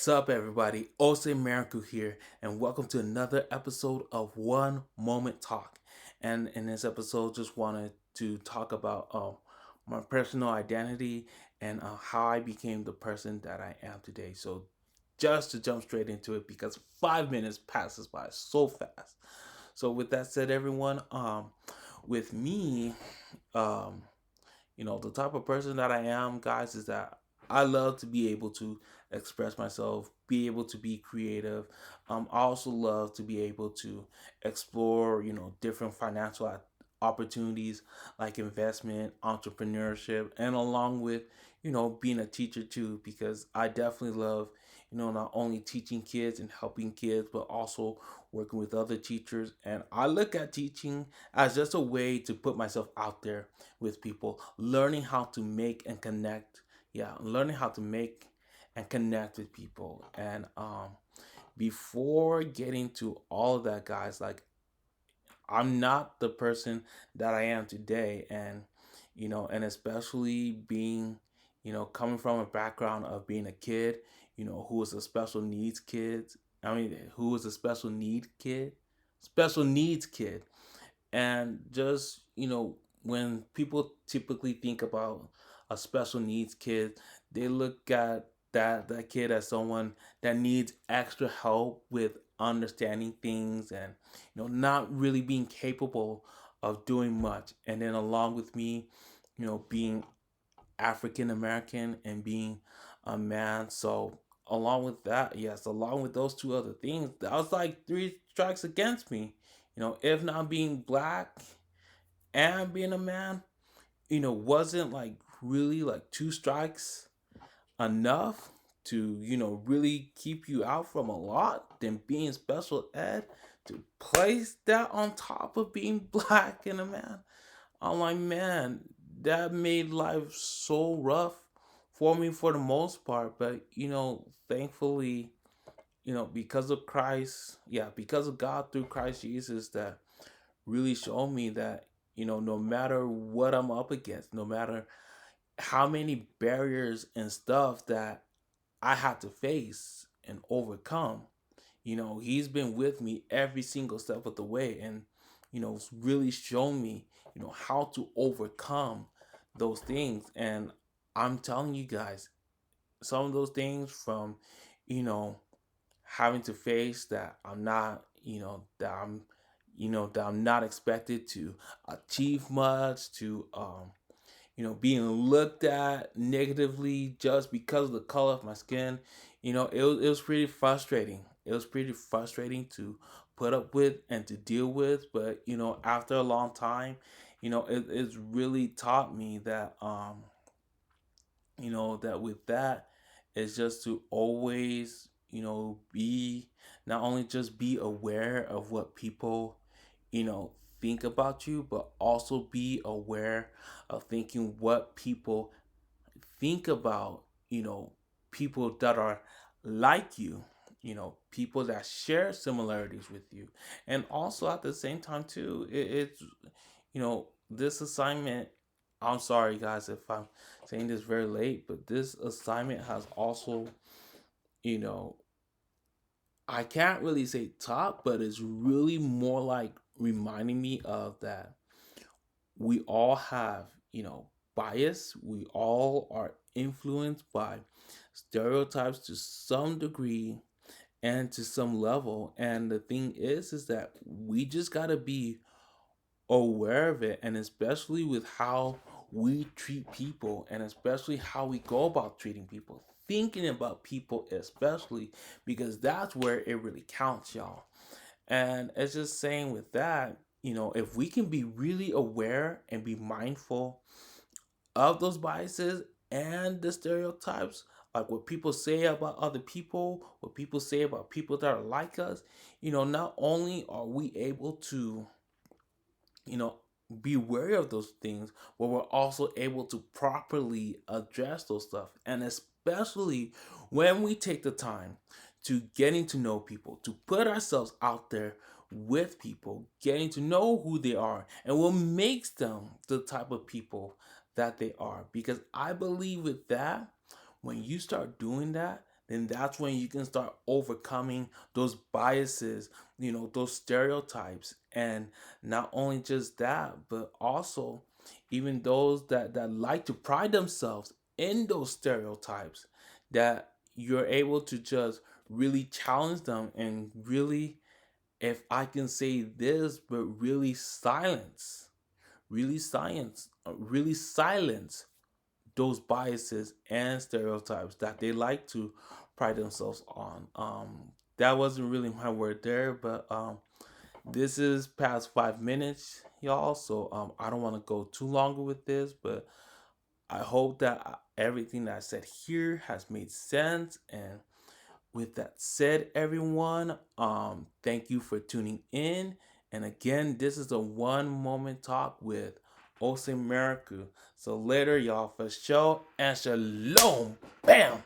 What's up, everybody? Osei Mireku here, and welcome to another episode of One Moment Talk. And in this episode, just wanted to talk about my personal identity and how I became the person that I am today. So, just to jump straight into it, because 5 minutes passes by so fast. So, with that said, everyone, with me, um, the type of person that I am, guys, is that I love to be able to express myself, be able to be creative. I also love to be able to explore, different financial opportunities like investment, entrepreneurship, and along with, being a teacher too, because I definitely love, not only teaching kids and helping kids, but also working with other teachers. And I look at teaching as just a way to put myself out there with people, learning how to make and connect. Yeah, learning how to make and connect with people. And before getting to all of that, guys, like I'm not the person that I am today, and and especially being, coming from a background of being a kid, who was a special needs kid. I mean, who was a special needs kid, and just when people typically think about a special needs kid, they look at that kid as someone that needs extra help with understanding things and not really being capable of doing much. And then along with me, being African American and being a man, so along with that, yes, along with those two other things, that was like three strikes against me. If not being black and being a man, wasn't like really like two strikes enough to, really keep you out from a lot, then being special ed, to place that on top of being black and a man. I'm like, man, that made life so rough for me for the most part. But, thankfully, because of Christ, yeah, because of God through Christ Jesus, that really showed me that no matter what I'm up against, no matter how many barriers and stuff that I had to face and overcome, he's been with me every single step of the way, and it's really shown me how to overcome those things. And I'm telling you guys, some of those things, from you know having to face that I'm not, that I'm not expected to achieve much, to being looked at negatively just because of the color of my skin. It was pretty frustrating. It was pretty frustrating to put up with and to deal with. But after a long time, it's really taught me that that with that is just to always, be, not only just be aware of what people, you know, think about you, but also be aware of thinking what people think about, people that are like you, people that share similarities with you. And also at the same time too, it's, this assignment, I'm sorry guys if I'm saying this very late, but this assignment has also, you know, I can't really say top, but it's really more like reminding me of that we all have, bias. We all are influenced by stereotypes to some degree and to some level. And the thing is that we just got to be aware of it, and especially with how we treat people, and especially how we go about treating people, thinking about people, especially because that's where it really counts, y'all. And it's just saying with that, if we can be really aware and be mindful of those biases and the stereotypes, like what people say about other people, what people say about people that are like us, not only are we able to, you know, be wary of those things, but we're also able to properly address those stuff. And especially when we take the time to getting to know people, to put ourselves out there with people, getting to know who they are and what makes them the type of people that they are. Because I believe with that, when you start doing that, then that's when you can start overcoming those biases, those stereotypes. And not only just that, but also even those that like to pride themselves in those stereotypes, that you're able to just really challenge them and really, if I can say this, but really silence those biases and stereotypes that they like to pride themselves on. That wasn't really my word there, but this is past 5 minutes, y'all. So I don't want to go too longer with this, but I hope that everything that I said here has made sense. And with that said, everyone, thank you for tuning in. And again, this is a one moment talk with Osei Mireku. So later, y'all, for show and shalom. Bam!